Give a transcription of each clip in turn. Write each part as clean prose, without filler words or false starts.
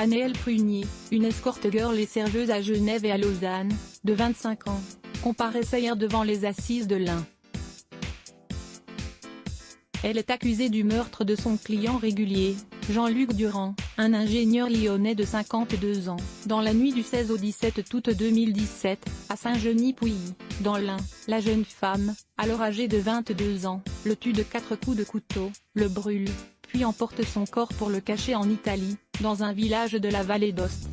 Annéelle Prunier, une escort girl et serveuse à Genève et à Lausanne, de 25 ans, comparaissait hier devant les assises de l'Ain. Elle est accusée du meurtre de son client régulier, Jean-Luc Durand, un ingénieur lyonnais de 52 ans, dans la nuit du 16 au 17 août 2017, à Saint-Genis-Pouilly, dans l'Ain. La jeune femme, alors âgée de 22 ans, le tue de 4 coups de couteau, le brûle, puis emporte son corps pour le cacher en Italie, dans un village de la vallée d'Aoste.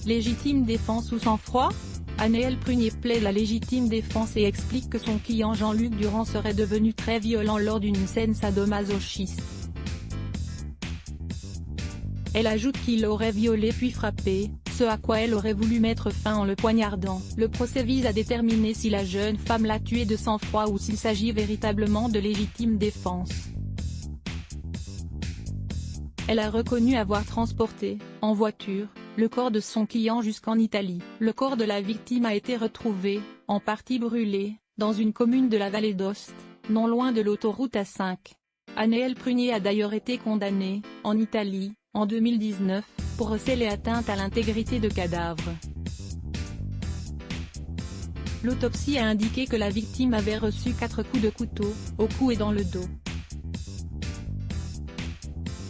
Légitime défense ou sang-froid ? Annéelle Prunier plaide la légitime défense et explique que son client Jean-Luc Durand serait devenu très violent lors d'une scène sadomasochiste. Elle ajoute qu'il l'aurait violée puis frappée, ce à quoi elle aurait voulu mettre fin en le poignardant. Le procès vise à déterminer si la jeune femme l'a tué de sang-froid ou s'il s'agit véritablement de légitime défense. Elle a reconnu avoir transporté, en voiture, le corps de son client jusqu'en Italie. Le corps de la victime a été retrouvé, en partie brûlé, dans une commune de la vallée d'Aoste, non loin de l'autoroute A5. Annéelle Prunier a d'ailleurs été condamnée, en Italie, en 2019, pour recel et atteinte à l'intégrité de cadavre. L'autopsie a indiqué que la victime avait reçu 4 coups de couteau, au cou et dans le dos.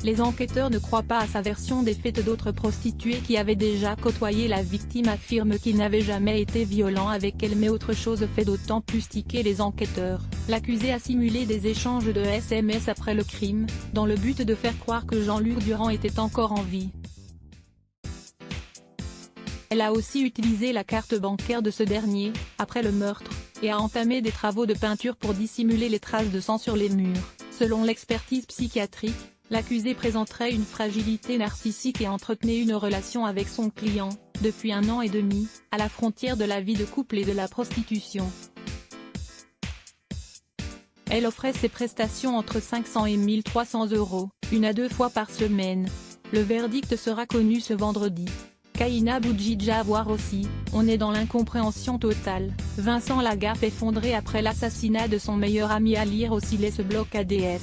Les enquêteurs ne croient pas à sa version des faits. D'autres prostituées qui avaient déjà côtoyé la victime affirment qu'il n'avait jamais été violent avec elle, mais autre chose fait d'autant plus tiquer les enquêteurs. L'accusée a simulé des échanges de SMS après le crime, dans le but de faire croire que Jean-Luc Durand était encore en vie. Elle a aussi utilisé la carte bancaire de ce dernier, après le meurtre, et a entamé des travaux de peinture pour dissimuler les traces de sang sur les murs. Selon l'expertise psychiatrique, l'accusé présenterait une fragilité narcissique et entretenait une relation avec son client, depuis 1 an et demi, à la frontière de la vie de couple et de la prostitution. Elle offrait ses prestations entre 500 et 1 300 €, 1 à 2 fois par semaine. Le verdict sera connu ce vendredi. Kaina Boudjidja à voir aussi, on est dans l'incompréhension totale. Vincent Lagaffe effondré après l'assassinat de son meilleur ami, à lire aussi les ce bloc ADS.